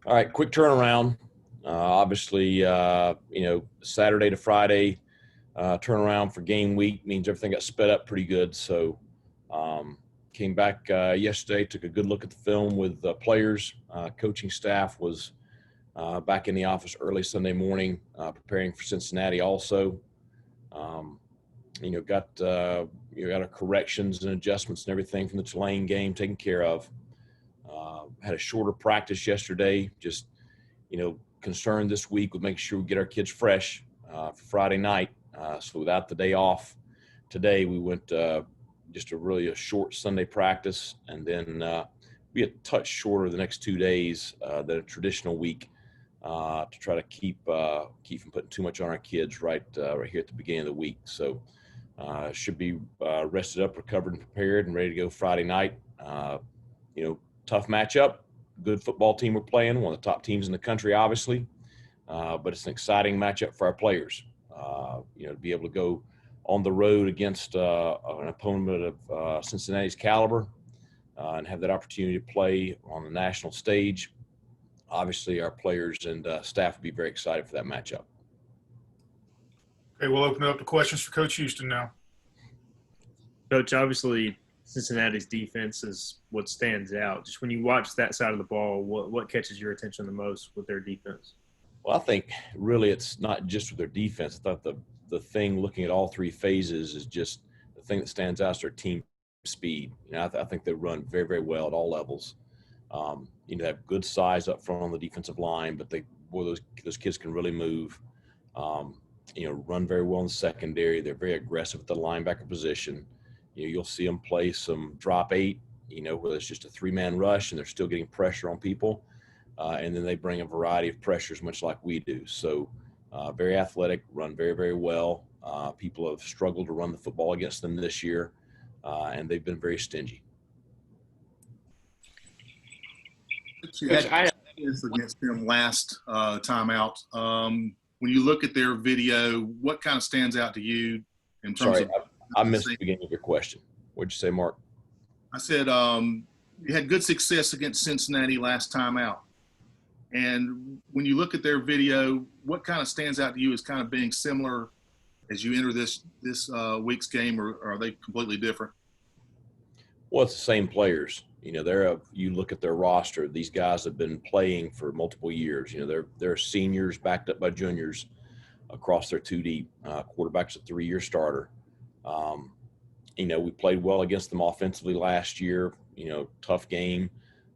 All right, quick turnaround. Obviously, Saturday to Friday turnaround for game week means everything got sped up pretty good. So came back yesterday, took a good look at the film with players. Coaching staff was back in the office early Sunday morning, preparing for Cincinnati also. Got our corrections and adjustments and everything from the Tulane game taken care of. Had a shorter practice yesterday, just, concerned this week with making sure we get our kids fresh for Friday night. So without the day off today, we went just a short Sunday practice, and then be a touch shorter the next 2 days than a traditional week to try to keep from putting too much on our kids right here at the beginning of the week. So should be rested up, recovered, and prepared, and ready to go Friday night. Tough matchup. Good football team we're playing, one of the top teams in the country, obviously. But it's an exciting matchup for our players. To be able to go on the road against an opponent of Cincinnati's caliber and have that opportunity to play on the national stage. Obviously, our players and staff will be very excited for that matchup. Okay, we'll open it up to questions for Coach Houston now. Coach, obviously Cincinnati's defense is what stands out. Just when you watch that side of the ball, what catches your attention the most with their defense? Well, I think really it's not just with their defense. I thought the thing looking at all three phases is just the thing that stands out is their team speed. I think they run very, very well at all levels. They have good size up front on the defensive line, but those kids can really move. Run very well in the secondary. They're very aggressive at the linebacker position. You'll see them play some drop eight, where it's just a three-man rush and they're still getting pressure on people. And then they bring a variety of pressures, much like we do. So very athletic, run very, very well. People have struggled to run the football against them this year, and they've been very stingy. You had against them last time out. When you look at their video, what kind of stands out to you in terms of – I missed the beginning of your question. What'd you say, Mark? I said you had good success against Cincinnati last time out. And when you look at their video, what kind of stands out to you as kind of being similar as you enter this week's game, or are they completely different? Well, it's the same players. You look at their roster, these guys have been playing for multiple years. They're seniors backed up by juniors across their two deep. Quarterback's a 3-year starter. We played well against them offensively last year, tough game,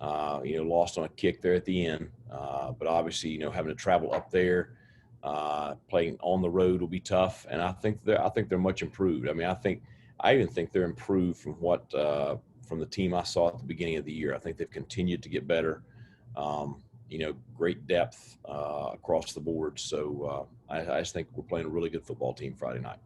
lost on a kick there at the end. But obviously, having to travel up there, playing on the road will be tough. And I think they're much improved. I even think they're improved from from the team I saw at the beginning of the year. I think they've continued to get better. Great depth across the board. So I just think we're playing a really good football team Friday night.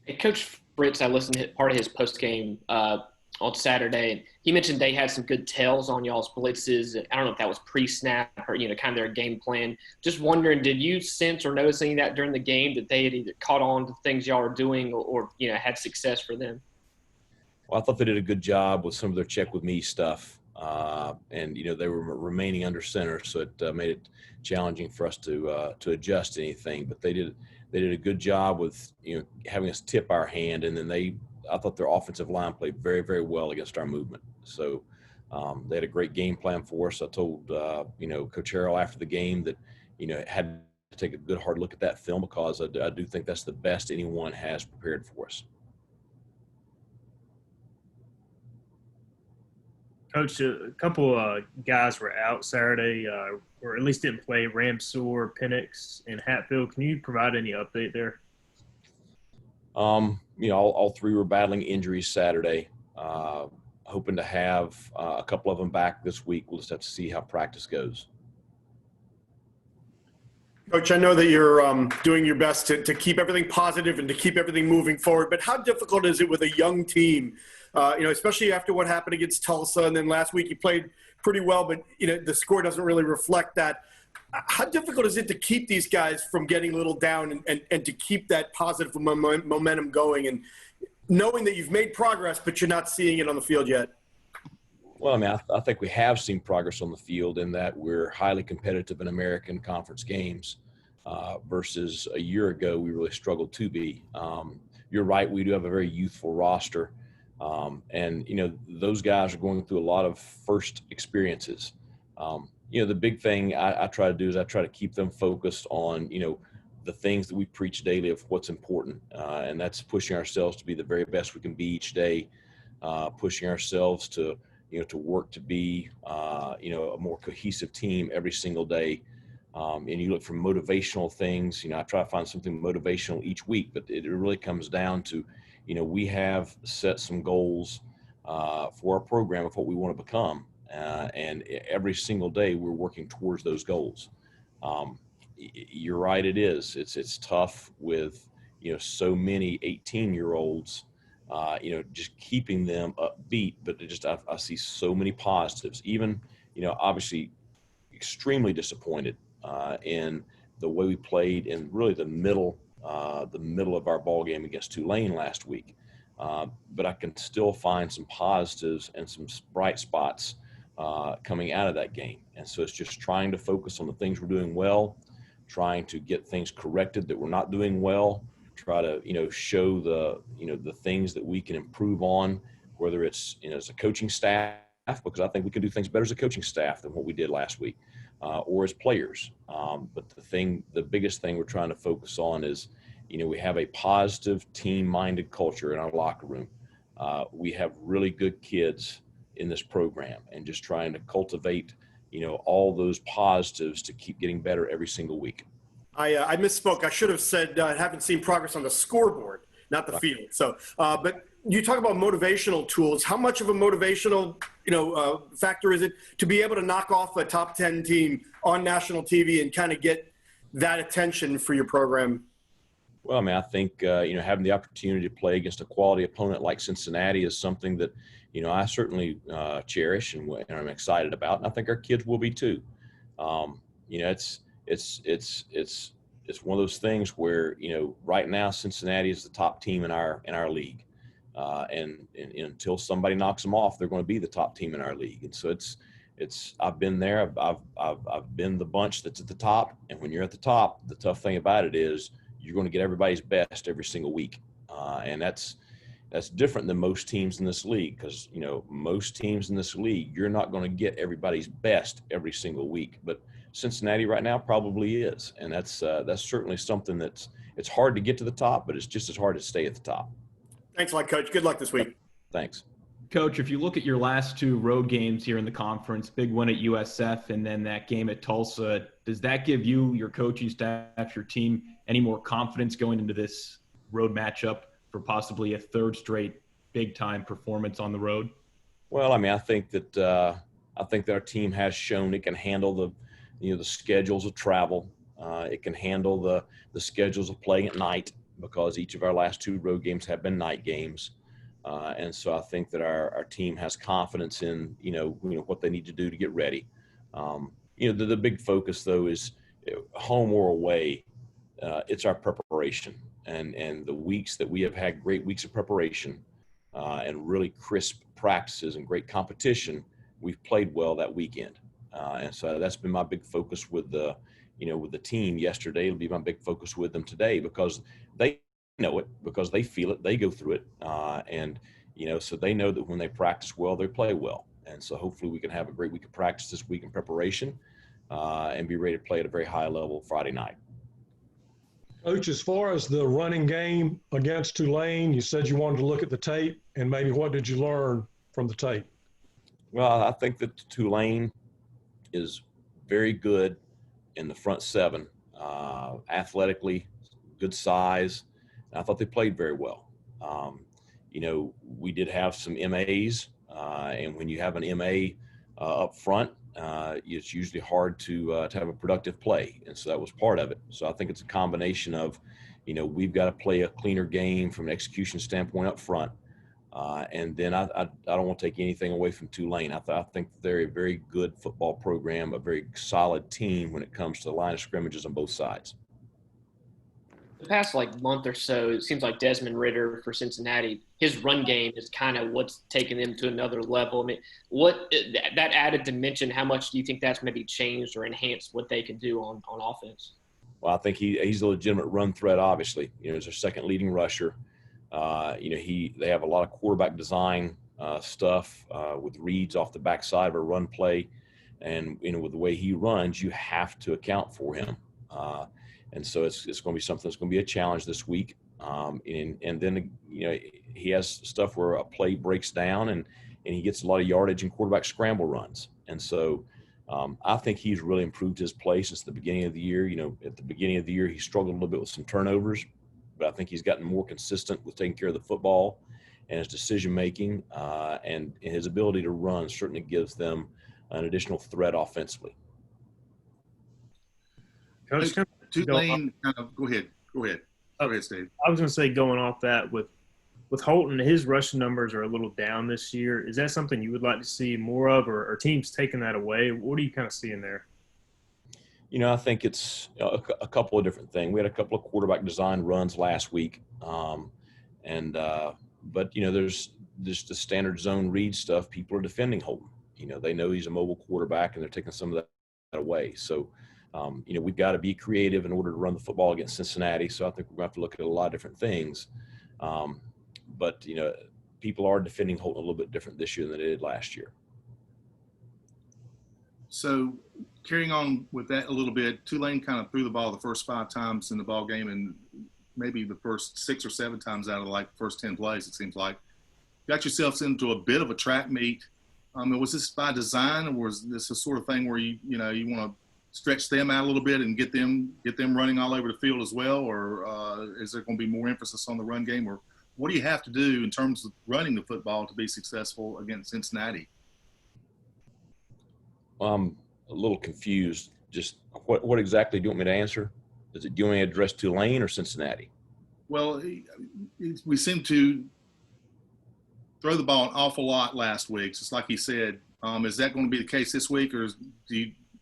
Hey, Coach Fritz, I listened to part of his post-game on Saturday, and he mentioned they had some good tells on y'all's blitzes. I don't know if that was pre-snap or, kind of their game plan. Just wondering, did you sense or notice any of that during the game, that they had either caught on to things y'all were doing or had success for them? Well, I thought they did a good job with some of their check with me stuff. And they were remaining under center, so it made it challenging for us to adjust anything. But they did a good job with having us tip our hand, and then I thought their offensive line played very, very well against our movement. So they had a great game plan for us. I told Coach Harrell after the game that had to take a good hard look at that film, because I do think that's the best anyone has prepared for us. Coach, a couple guys were out Saturday, or at least didn't play: Ramseur, Penix, and Hatfield. Can you provide any update there? All three were battling injuries Saturday. Hoping to have a couple of them back this week. We'll just have to see how practice goes. Coach, I know that you're doing your best to keep everything positive and to keep everything moving forward, but how difficult is it with a young team, especially after what happened against Tulsa, and then last week you played pretty well, but the score doesn't really reflect that. How difficult is it to keep these guys from getting a little down and to keep that positive momentum going, and knowing that you've made progress but you're not seeing it on the field yet? Well, I mean, I think we have seen progress on the field in that we're highly competitive in American Conference games versus a year ago we really struggled to be. You're right, we do have a very youthful roster. And, those guys are going through a lot of first experiences. The big thing I try to do is I try to keep them focused on, the things that we preach daily of what's important. And that's pushing ourselves to be the very best we can be each day, pushing ourselves to work to be, a more cohesive team every single day. And you look for motivational things, I try to find something motivational each week, but it really comes down to, we have set some goals for our program of what we want to become. And every single day we're working towards those goals. You're right. It's tough with, so many 18-year-olds, just keeping them upbeat, but I see so many positives, even, obviously extremely disappointed in the way we played in really the middle of our ball game against Tulane last week. But I can still find some positives and some bright spots coming out of that game. And so it's just trying to focus on the things we're doing well, trying to get things corrected that we're not doing well, try to, show the things that we can improve on, whether it's, as a coaching staff, because I think we can do things better as a coaching staff than what we did last week, or as players. But the biggest thing we're trying to focus on is, we have a positive team-minded culture in our locker room. We have really good kids in this program, and just trying to cultivate, all those positives to keep getting better every single week. I misspoke. I should have said I haven't seen progress on the scoreboard, not the field. So, but you talk about motivational tools. How much of a motivational, factor is it to be able to knock off a top 10 team on national TV and kind of get that attention for your program? Well, I mean, I think, having the opportunity to play against a quality opponent like Cincinnati is something that, I certainly cherish and I'm excited about. And I think our kids will be too. It's one of those things where, right now Cincinnati is the top team in our league. And until somebody knocks them off, they're going to be the top team in our league. And so I've been there. I've been the bunch that's at the top. And when you're at the top, the tough thing about it is you're going to get everybody's best every single week. And that's different than most teams in this league, because, most teams in this league, you're not going to get everybody's best every single week. But Cincinnati right now probably is. And that's certainly something it's hard to get to the top, but it's just as hard to stay at the top. Thanks a lot, Coach. Good luck this week. Thanks. Coach, if you look at your last two road games here in the conference, big one at USF and then that game at Tulsa, does that give you, your coaching staff, your team, any more confidence going into this road matchup for possibly a third straight big-time performance on the road? Well, I mean, I think that our team has shown it can handle the schedules of travel. It can handle the schedules of playing at night, because each of our last two road games have been night games. And so I think that our team has confidence in, what they need to do to get ready. The big focus, though, is home or away. It's our preparation and the weeks that we have had great weeks of preparation and really crisp practices and great competition. We've played well that weekend. And so that's been my big focus with the team yesterday. It'll be my big focus with them today, because they know it, because they feel it, they go through it. So they know that when they practice well, they play well. And so hopefully we can have a great week of practice this week in preparation and be ready to play at a very high level Friday night. Coach, as far as the running game against Tulane, you said you wanted to look at the tape, and maybe what did you learn from the tape? Well, I think that Tulane is very good in the front seven, athletically, good size. And I thought they played very well. We did have some MAs, and when you have an MA up front, it's usually hard to have a productive play. And so that was part of it. So I think it's a combination of, we've got to play a cleaner game from an execution standpoint up front. And then I don't want to take anything away from Tulane. I think they're a very good football program, a very solid team when it comes to the line of scrimmages on both sides. the past month or so, it seems like Desmond Ridder for Cincinnati, his run game is kind of what's taken them to another level. I mean, that added dimension, how much do you think that's maybe changed or enhanced what they can do on offense? Well, I think he's a legitimate run threat, obviously. He's their second leading rusher. They have a lot of quarterback design stuff with reads off the backside of a run play. And, with the way he runs, you have to account for him. And so it's going to be something that's going to be a challenge this week. And then, he has stuff where a play breaks down and he gets a lot of yardage in quarterback scramble runs. And so I think he's really improved his play since the beginning of the year. At the beginning of the year, he struggled a little bit with some turnovers, but I think he's gotten more consistent with taking care of the football and his decision-making and his ability to run certainly gives them an additional threat offensively. Coach, Tulane, go ahead. Go ahead, Steve. I was going to say, going off that with Holton, his rushing numbers are a little down this year. Is that something you would like to see more of, or teams taking that away? What do you kind of see in there? I think it's a couple of different things. We had a couple of quarterback design runs last week, but there's just the standard zone read stuff. People are defending Holton. They know he's a mobile quarterback, and they're taking some of that away. So. We've got to be creative in order to run the football against Cincinnati. So I think we're going to have to look at a lot of different things. But people are defending Holton a little bit different this year than they did last year. So carrying on with that a little bit, Tulane kind of threw the ball the first 5 times in the ball game and maybe the first 6 or 7 times out of the first 10 plays, it seems like. Got yourselves into a bit of a track meet. Was this by design, or was this a sort of thing where you want to stretch them out a little bit and get them running all over the field as well, or is there going to be more emphasis on the run game, or what do you have to do in terms of running the football to be successful against Cincinnati? I'm a little confused. Just what exactly do you want me to answer? Do you want me to address Tulane or Cincinnati? Well, we seem to throw the ball an awful lot last week, just like he said. Is that going to be the case this week, or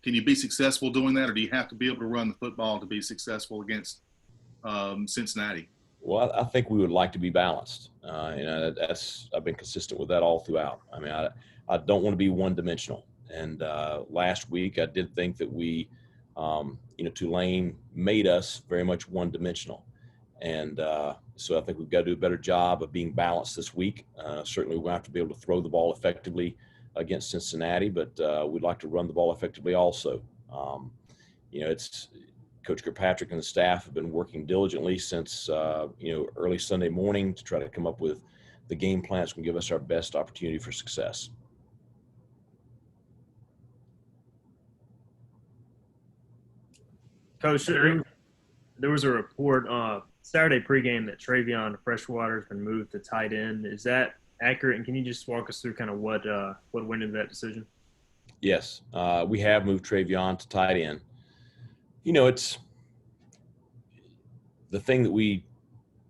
can you be successful doing that, or do you have to be able to run the football to be successful against Cincinnati? Well, I think we would like to be balanced. I've been consistent with that all throughout. I mean, I don't want to be one-dimensional. And last week, I did think that Tulane made us very much one-dimensional. And so I think we've got to do a better job of being balanced this week. Certainly, we're going to have to be able to throw the ball effectively against Cincinnati, but we'd like to run the ball effectively also. It's Coach Kirkpatrick and the staff have been working diligently since early Sunday morning to try to come up with the game plan that's going to give us our best opportunity for success. Coach, there was a report Saturday pregame that Trayvion Freshwaters been moved to tight end. Is that accurate? And can you just walk us through kind of what went into that decision? Yes, we have moved Trayvion to tight end. It's the thing that we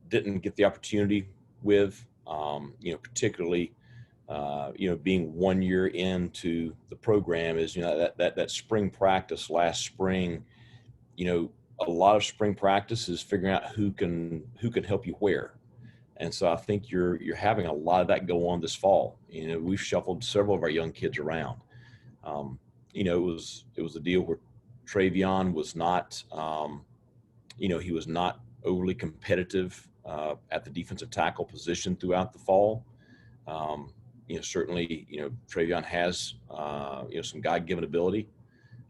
didn't get the opportunity with, particularly, being 1 year into the program is, that spring practice last spring, a lot of spring practice is figuring out who can help you where. And so I think you're having a lot of that go on this fall. We've shuffled several of our young kids around. It was a deal where Trayvion was not, he was not overly competitive at the defensive tackle position throughout the fall. Certainly, Trayvion has, some God-given ability.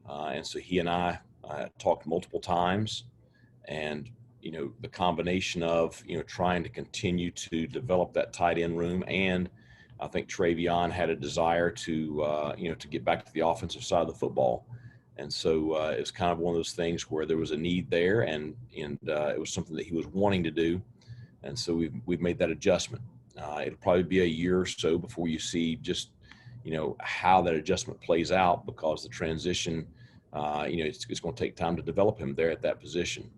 And so he and I talked multiple times, and the combination of trying to continue to develop that tight end room, and I think Trayvion had a desire to to get back to the offensive side of the football, and so it's kind of one of those things where there was a need there, and it was something that he was wanting to do, and so we've made that adjustment. It'll probably be a year or so before you see just how that adjustment plays out, because the transition it's going to take time to develop him there at that position.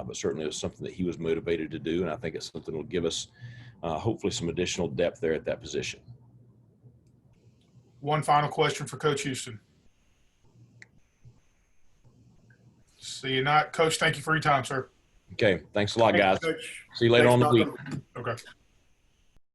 But certainly it was something that he was motivated to do, and I think it's something that will give us hopefully some additional depth there at that position. One final question for Coach Houston. See you not. Coach, thank you for your time, sir. Okay. Thanks a lot, guys. Thanks, Coach. See you later Thanks, on the week. Malcolm. Okay.